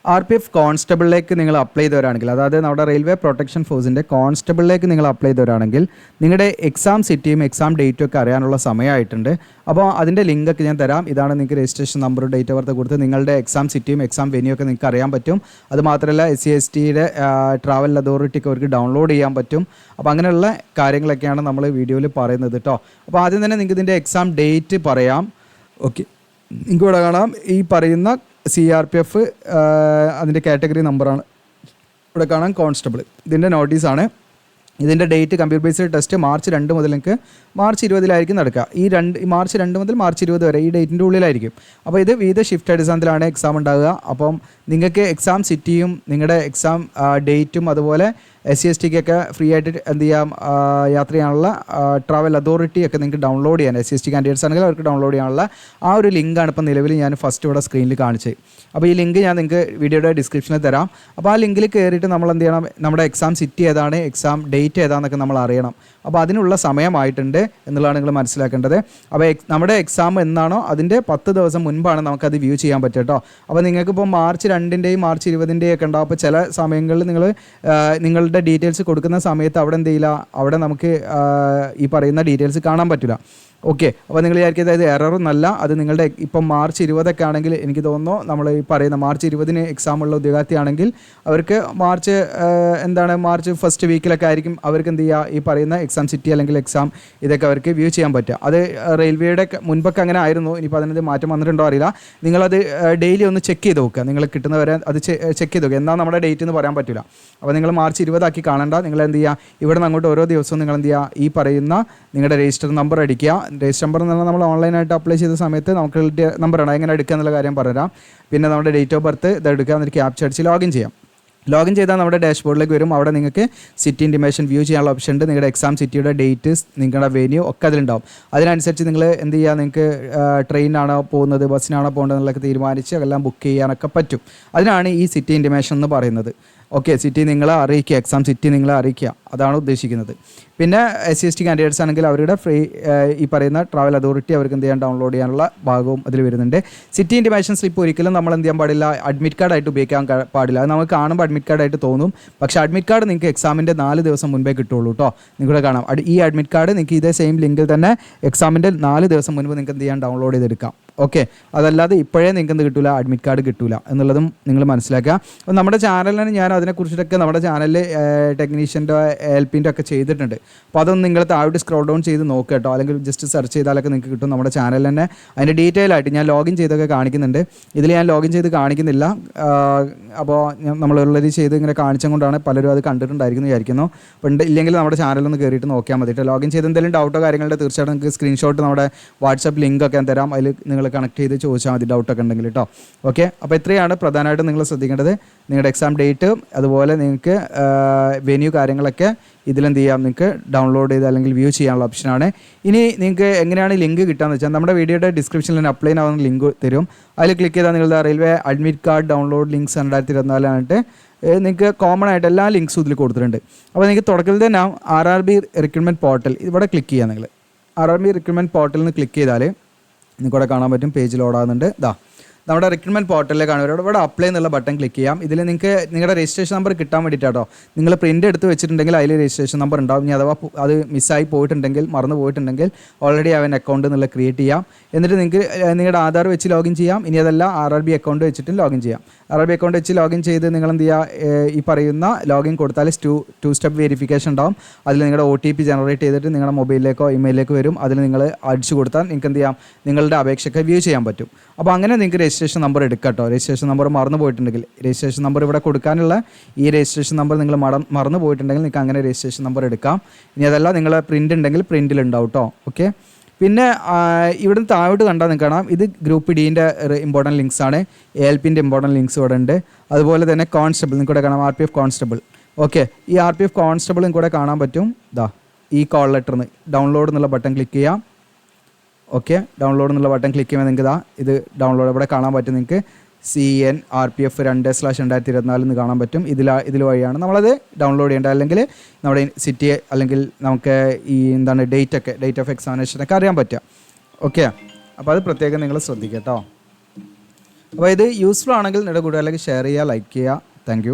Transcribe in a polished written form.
RPF കോൺസ്റ്റബിളിലേക്ക് നിങ്ങൾ apply ചെയ്തവരാണെങ്കിൽ, അതായത് നമ്മുടെ റെയിൽവേ പ്രൊട്ടക്ഷൻ ഫോഴ്സിൻ്റെ കോൺസ്റ്റബിളിലേക്ക് നിങ്ങൾ അപ്ലൈ ചെയ്തവരാണെങ്കിൽ നിങ്ങളുടെ എക്സാം സിറ്റിയും എക്സാം ഡേറ്റും ഒക്കെ അറിയാനുള്ള സമയമായിട്ടുണ്ട്. അപ്പോൾ അതിൻ്റെ ലിങ്കൊക്കെ ഞാൻ തരാം. ഇതാണ് നിങ്ങൾക്ക് രജിസ്ട്രേഷൻ നമ്പറും ഡേറ്റ് ഓഫ് ബർത്ത് കൊടുത്ത് നിങ്ങളുടെ എക്സാം സിറ്റിയും എക്സാം വെന്യൂ ഒക്കെ നിങ്ങൾക്ക് അറിയാൻ പറ്റും. അതുമാത്രമല്ല SC/STയുടെ ട്രാവൽ അതോറിറ്റിക്ക് അവർക്ക് ഡൗൺലോഡ് ചെയ്യാൻ പറ്റും. അപ്പോൾ അങ്ങനെയുള്ള കാര്യങ്ങളൊക്കെയാണ് നമ്മൾ വീഡിയോയിൽ പറയുന്നത് കേട്ടോ. അപ്പോൾ ആദ്യം തന്നെ നിങ്ങൾക്ക് ഇതിൻ്റെ എക്സാം ഡേറ്റ് പറയാം. ഓക്കെ, നിങ്ങൾക്ക് ഇവിടെ കാണാം ഈ പറയുന്ന CRPF അതിൻ്റെ കാറ്റഗറി നമ്പറാണ് ഇവിടെ കാണാം, കോൺസ്റ്റബിൾ. ഇതിൻ്റെ നോട്ടീസാണ്. ഇതിൻ്റെ date computer based test March 2 മുതൽ നിങ്ങൾക്ക് മാർച്ച് 20 നടക്കുക. ഈ മാർച്ച് 2 മുതൽ മാർച്ച് 20 വരെ ഈ ഡേറ്റിൻ്റെ ഉള്ളിലായിരിക്കും. അപ്പോൾ ഇത് വിവിധ ഷിഫ്റ്റ് അടിസ്ഥാനത്തിലാണ് എക്സാം ഉണ്ടാകുക. അപ്പം നിങ്ങൾക്ക് എക്സാം സിറ്റിയും നിങ്ങളുടെ എക്സാം ഡേറ്റും അതുപോലെ SC/STക്കൊക്കെ ഫ്രീ ആയിട്ട് എന്ത് ചെയ്യാം, യാത്ര ചെയ്യാനുള്ള ട്രാവൽ അതോറിറ്റി ഒക്കെ നിങ്ങൾക്ക് ഡൗൺലോഡ് ചെയ്യാൻ, SC/ST കാൻഡിഡേറ്റ്സ് ആണെങ്കിൽ അവർക്ക് ഡൗൺലോഡ് ചെയ്യാനുള്ള ആ ഒരു ലിങ്കാണ് ഇപ്പോൾ നിലവിൽ ഞാൻ ഫസ്റ്റ് ഇവിടെ സ്ക്രീനിൽ കാണിച്ചത്. അപ്പോൾ ഈ ലിങ്ക് ഞാൻ നിങ്ങൾക്ക് വീഡിയോയുടെ ഡിസ്ക്രിപ്ഷനിൽ തരാം. അപ്പോൾ ആ ലിങ്കിൽ കയറിയിട്ട് നമ്മൾ എന്ത് ചെയ്യണം, നമ്മുടെ എക്സാം സിറ്റി ഏതാണ്, എക്സാം ഡേറ്റ് ഏതാണെന്നൊക്കെ നമ്മൾ അറിയണം. അപ്പോൾ അതിനുള്ള സമയമായിട്ടുണ്ട് എന്നുള്ളതാണ് നിങ്ങൾ മനസ്സിലാക്കേണ്ടത്. അപ്പോൾ നമ്മുടെ എക്സാം എന്നാണോ അതിൻ്റെ 10 ദിവസം മുൻപാണ് നമുക്കത് വ്യൂ ചെയ്യാൻ പറ്റുക കേട്ടോ. അപ്പോൾ നിങ്ങൾക്കിപ്പോൾ മാർച്ച് 2-ൻ്റെയും മാർച്ച് 20-ൻ്റെയും ഒക്കെ ഉണ്ടാവും. അപ്പോൾ ചില സമയങ്ങളിൽ നിങ്ങളുടെ ഡീറ്റെയിൽസ് കൊടുക്കുന്ന സമയത്ത് അവിടെ എന്ത് ചെയ്യില്ല, അവിടെ നമുക്ക് ഈ പറയുന്ന ഡീറ്റെയിൽസ് കാണാൻ പറ്റില്ല. ഓക്കെ, അപ്പോൾ നിങ്ങൾ വിചാരിക്കുന്നത് അത് എററൊന്നല്ല, അത് നിങ്ങളുടെ ഇപ്പം മാർച്ച് 20 ആണെങ്കിൽ എനിക്ക് തോന്നുന്നു നമ്മൾ ഈ പറയുന്ന മാർച്ച് 20 എക്സാമുള്ള ഉദ്യോഗാർത്ഥിയാണെങ്കിൽ അവർക്ക് മാർച്ച് ഫസ്റ്റ് വീക്കിലൊക്കെ ആയിരിക്കും അവർക്ക് എന്ത് ചെയ്യുക, ഈ പറയുന്ന എക്സാം സിറ്റി അല്ലെങ്കിൽ എക്സാം ഇതൊക്കെ അവർക്ക് വ്യൂ ചെയ്യാൻ പറ്റുക. അത് റെയിൽവേയുടെ മുൻപൊക്കെ അങ്ങനെ ആയിരുന്നു. ഇനിയിപ്പോൾ അതിനത് മാറ്റം വന്നിട്ടുണ്ടോ അറിയില്ല. നിങ്ങളത് ഡെയിലി ഒന്ന് ചെക്ക് ചെയ്ത് നോക്കുക. നിങ്ങൾ കിട്ടുന്നവരെ അത് ചെക്ക് ചെയ്ത് നോക്കുക. എന്നാൽ നമ്മുടെ ഡേറ്റ് എന്ന് പറയാൻ പറ്റില്ല. അപ്പോൾ നിങ്ങൾ മാർച്ച് 20 കാണണ്ട. നിങ്ങൾ എന്ത് ചെയ്യുക, ഇവിടെ നിന്ന് അങ്ങോട്ട് ഓരോ ദിവസവും നിങ്ങൾ എന്ത് ചെയ്യുക, ഈ പറയുന്ന നിങ്ങളുടെ രജിസ്റ്റർ നമ്പർ അടിക്കുക. രജിസ്റ്റർ നമ്പർ എന്ന് പറഞ്ഞാൽ നമ്മൾ ഓൺലൈനായിട്ട് അപ്ലൈ ചെയ്ത സമയത്ത് നമുക്ക് നമ്പറാണ്, എങ്ങനെ എടുക്കുക എന്നുള്ള കാര്യം പറഞ്ഞുതരാം. പിന്നെ നമ്മുടെ ഡേറ്റ് ഓഫ് ബർത്ത് ഇത് എടുക്കുക, എന്നിട്ട് ക്യാപ്ചർ അടിച്ച് ലോഗിൻ ചെയ്യാം. ലോഗിൻ ചെയ്താൽ നമ്മുടെ ഡാഷ്ബോർഡിലേക്ക് വരും. അവിടെ നിങ്ങൾക്ക് സിറ്റി ഇൻറ്റിമേഷൻ വ്യൂ ചെയ്യാനുള്ള ഓപ്ഷൻ ഉണ്ട്. നിങ്ങളുടെ എക്സാം സിറ്റിയുടെ ഡേറ്റ്, നിങ്ങളുടെ വെന്യൂ ഒക്കെ അതിലുണ്ടാവും. അതിനനുസരിച്ച് നിങ്ങൾ എന്ത് ചെയ്യുക, നിങ്ങൾക്ക് ട്രെയിനാണോ പോകുന്നത്, ബസ്സിനാണോ പോകേണ്ടത് എന്നുള്ളതൊക്കെ തീരുമാനിച്ച് എല്ലാം ബുക്ക് ചെയ്യാനൊക്കെ പറ്റും. അതിനാണ് ഈ സിറ്റി ഇൻറ്റിമേഷൻ എന്ന് പറയുന്നത്. ഓക്കെ, സിറ്റി നിങ്ങളെ അറിയിക്കുക, എക്സാം സിറ്റി നിങ്ങളെ അറിയിക്കുക, അതാണ് ഉദ്ദേശിക്കുന്നത്. പിന്നെ SC/ST കാൻഡിഡേറ്റ്സ് ആണെങ്കിൽ അവരുടെ ഫ്രീ ഈ പറയുന്ന ട്രാവൽ അതോറിറ്റി അവർക്ക് എന്ത് ചെയ്യാൻ ഡൗൺലോഡ് ചെയ്യാനുള്ള ഭാഗവും അതിൽ വരുന്നുണ്ട്. സിറ്റി ഇൻറ്റിമേഷൻ സ്ലിപ്പ് ഒരിക്കലും നമ്മൾ എന്ത് ചെയ്യാൻ പാടില്ല, അഡ്മിറ്റ് കാർഡായിട്ട് ഉപയോഗിക്കാൻ പാടില്ല. അത് നമുക്ക് കാണുമ്പോൾ അഡ്മിറ്റ് കാർഡായിട്ട് തോന്നും. പക്ഷേ അഡ്മിറ്റ് കാർഡ് നിങ്ങൾക്ക് എക്സാമിൻ്റെ 4 ദിവസം മുൻപേ കിട്ടുള്ളൂ കേട്ടോ. നിങ്ങളുടെ കാണാം ഈ അഡ്മിറ്റ് കാർഡ് നിങ്ങൾക്ക് ഇതേ സെയിം ലിങ്കിൽ തന്നെ എക്സാമിൻ്റെ 4 ദിവസം മുൻപ് നിങ്ങൾക്ക് എന്ത് ചെയ്യാൻ ഡൗൺലോഡ് ചെയ്തെടുക്കാം. ഓക്കെ, അതല്ലാതെ ഇപ്പോഴേ നിങ്ങൾക്ക് എന്ത് കിട്ടില്ല, അഡ്മിറ്റ് കാർഡ് കിട്ടില്ല എന്നുള്ളതും നിങ്ങൾ മനസ്സിലാക്കുക. അപ്പോൾ നമ്മുടെ ചാനലിന് ഞാൻ അതിനെക്കുറിച്ചിട്ടൊക്കെ നമ്മുടെ ചാനലിൽ ടെക്നീഷ്യൻ്റെ LPൻ്റെ ഒക്കെ ചെയ്തിട്ടുണ്ട്. അപ്പോൾ അതൊന്നും നിങ്ങൾ താഴോട്ട് സ്ക്രോൾ ഡൗൺ ചെയ്ത് നോക്കുക കേട്ടോ. അല്ലെങ്കിൽ ജസ്റ്റ് സെർച്ച് ചെയ്താലൊക്കെ നിങ്ങൾക്ക് കിട്ടും. നമ്മുടെ ചാനലിൽ തന്നെ അതിൻ്റെ ഡീറ്റെയിൽ ആയിട്ട് ഞാൻ ലോഗിൻ ചെയ്തൊക്കെ കാണിക്കുന്നുണ്ട്. ഇതിൽ ഞാൻ ലോഗിൻ ചെയ്ത് കാണിക്കുന്നില്ല. അപ്പോൾ നമ്മൾ ഓൾറെഡി ചെയ്ത് ഇങ്ങനെ കാണിച്ചുകൊണ്ടാണ് പലരും അത് കണ്ടിട്ടുണ്ടായിരിക്കുന്നു വിചാരിക്കുന്നു. അപ്പോൾ ഇല്ലെങ്കിൽ നമ്മുടെ ചാനലൊന്ന് കയറിയിട്ട് നോക്കിയാൽ മതി. ലോഗിൻ ചെയ്ത് എന്തെങ്കിലും ഡൗട്ടോ കാര്യങ്ങളുടെ തീർച്ചയായിട്ടും നിങ്ങൾക്ക് സ്ക്രീൻഷോട്ട് നമ്മുടെ വാട്സപ്പ് ലിങ്കൊക്കെ തരാം. അതിൽ നിങ്ങൾ കണക്ട് ചെയ്ത് ചോദിച്ചാൽ മതി ഡൗട്ടൊക്കെ ഉണ്ടെങ്കിൽ കേട്ടോ. ഓക്കെ, അപ്പോൾ ഇത്രയാണ് പ്രധാനമായിട്ടും നിങ്ങൾ ശ്രദ്ധിക്കേണ്ടത്. നിങ്ങളുടെ എക്സാം ഡേറ്റ് അതുപോലെ നിങ്ങൾക്ക് വെന്യൂ കാര്യങ്ങളൊക്കെ ഇതിലെന്ത് ചെയ്യാം, നിങ്ങൾക്ക് ഡൗൺലോഡ് ചെയ്ത് അല്ലെങ്കിൽ വ്യൂ ചെയ്യാനുള്ള ഓപ്ഷനാണ്. ഇനി നിങ്ങൾക്ക് എങ്ങനെയാണ് ലിങ്ക് കിട്ടുകയെന്ന് വെച്ചാൽ നമ്മുടെ വീഡിയോയുടെ ഡിസ്ക്രിപ്ഷനിൽ തന്നെ അപ്ലൈ ആവുന്ന ലിങ്ക് തരും. അതിൽ ക്ലിക്ക് ചെയ്താൽ നിങ്ങളുടെ railway admit card download links 2024 നിങ്ങൾക്ക് കോമൺ ആയിട്ട് എല്ലാ ലിങ്ക്സും ഇതിൽ കൊടുത്തിട്ടുണ്ട്. അപ്പോൾ നിങ്ങൾക്ക് തുടക്കത്തിൽ തന്നെ RRB റിക്രൂട്ട്മെൻറ്റ് പോർട്ടൽ ഇവിടെ ക്ലിക്ക് ചെയ്യുക. നിങ്ങൾ RRB റിക്രൂട്ട്മെൻറ്റ് പോർട്ടലിൽ നിന്ന് ക്ലിക്ക് ചെയ്താൽ നിങ്ങൾക്കിവിടെ കാണാൻ പറ്റും, പേജ് ലോഡാകുന്നുണ്ട്. നമ്മുടെ റിക്രൂട്ട്മെൻറ്റ് പോർട്ടലിലേക്കാണ് ഇവിടെ അപ്ലൈ എന്നുള്ള ബട്ടൺ ക്ലിക്ക് ചെയ്യാം. ഇതിൽ നിങ്ങൾക്ക് നിങ്ങളുടെ രജിസ്ട്രേഷൻ നമ്പർ കിട്ടാൻ വേണ്ടിയിട്ടാട്ടോ. നിങ്ങൾ പ്രിൻ്റ് എടുത്ത് വെച്ചിട്ടുണ്ടെങ്കിൽ അതിൽ രജിസ്ട്രേഷൻ നമ്പർ ഉണ്ടാവും. ഇനി അഥവാ അത് മിസ്സായി പോയിട്ടുണ്ടെങ്കിൽ, മറന്നു പോയിട്ടുണ്ടെങ്കിൽ ഓൾറെഡി അവൻ അക്കൗണ്ട് എന്നുള്ള ക്രിയേറ്റ് ചെയ്യാം. എന്നിട്ട് നിങ്ങൾക്ക് നിങ്ങളുടെ ആധാർ വെച്ച് ലോഗിൻ ചെയ്യാം. ഇനി അതല്ല RRB അക്കൗണ്ട് വെച്ചിട്ടും ലോഗിൻ ചെയ്യാം. RRB അക്കൗണ്ട് വെച്ച് ലോഗിൻ ചെയ്ത് നിങ്ങൾ എന്ത് ചെയ്യുക, ഈ പറയുന്ന ലോഗിൻ കൊടുത്താൽ ടു സ്റ്റെപ്പ് വെരിഫിക്കേഷൻ ഉണ്ടാവും. അതിൽ നിങ്ങളുടെ OTP ജനറേറ്റ് ചെയ്തിട്ട് നിങ്ങളുടെ മൊബൈലിലേക്കോ ഇമെയിലിലേക്കോ വരും. അതിൽ നിങ്ങൾ അടിച്ചു കൊടുത്താൽ നിങ്ങൾക്ക് എന്ത് ചെയ്യാം, നിങ്ങളുടെ അപേക്ഷയൊക്കെ വ്യൂ ചെയ്യാൻ പറ്റും. അപ്പോൾ അങ്ങനെ നിങ്ങൾക്ക് രജിസ്ട്രേഷൻ നമ്പർ എടുക്കാം കേട്ടോ. രജിസ്ട്രേഷൻ നമ്പർ മറന്നു പോയിട്ടുണ്ടെങ്കിൽ രജിസ്ട്രേഷൻ നമ്പർ ഇവിടെ കൊടുക്കാനുള്ള ഈ രജിസ്ട്രേഷൻ നമ്പർ നിങ്ങൾ മറന്നു പോയിട്ടുണ്ടെങ്കിൽ നിങ്ങൾക്ക് അങ്ങനെ രജിസ്ട്രേഷൻ നമ്പർ എടുക്കാം. ഇനി അതല്ല നിങ്ങൾ പ്രിൻ്റ് ഉണ്ടെങ്കിൽ പ്രിൻറ്റിലുണ്ടാവും കേട്ടോ. ഓക്കെ, പിന്നെ ഇവിടുന്ന് താഴോട്ട് കണ്ടാൽ നിങ്ങൾക്ക് കാണാം, ഇത് ഗ്രൂപ്പ് Dൻ്റെ ഇമ്പോർട്ടൻറ്റ് ലിങ്ക്സ് ആണ്. ALPൻ്റെ ഇമ്പോർട്ടൻറ്റ് ലിങ്ക്സ് ഇവിടെ ഉണ്ട്. അതുപോലെ തന്നെ കോൺസ്റ്റബിൾ നിങ്ങൾക്ക് ഇവിടെ കാണാം, RPF കോൺസ്റ്റബിൾ. ഓക്കെ, ഈ RPF കോൺസ്റ്റബിൾ നിങ്ങൾക്ക് ഇവിടെ കാണാൻ പറ്റും. ഈ കോൾ ലെറ്ററിന് ഡൗൺലോഡ് എന്നുള്ള ബട്ടൺ ക്ലിക്ക് ചെയ്യാം. ഓക്കെ, ഡൗൺലോഡ് എന്നുള്ള ബട്ടൺ ക്ലിക്ക് ചെയ്യുമ്പോൾ നിങ്ങൾക്ക് ഇത് ഡൗൺലോഡ് ഇവിടെ കാണാൻ പറ്റും. നിങ്ങൾക്ക് CNRPF 2/2024 എന്ന് കാണാൻ പറ്റും. ഇതിൽ വഴിയാണ് നമ്മളത് ഡൗൺലോഡ് ചെയ്യേണ്ടത്. അല്ലെങ്കിൽ നമ്മുടെ സിറ്റി അല്ലെങ്കിൽ നമുക്ക് ഈ ഡേറ്റ് ഓഫ് എക്സാമിനേഷനൊക്കെ അറിയാൻ പറ്റുക. ഓക്കെ, അപ്പോൾ അത് പ്രത്യേകം നിങ്ങൾ ശ്രദ്ധിക്കുക കേട്ടോ. അപ്പോൾ ഇത് യൂസ്ഫുൾ ആണെങ്കിൽ നിങ്ങളുടെ കൂട്ടുകാരിലേക്ക് ഷെയർ ചെയ്യുക, ലൈക്ക് ചെയ്യുക. താങ്ക്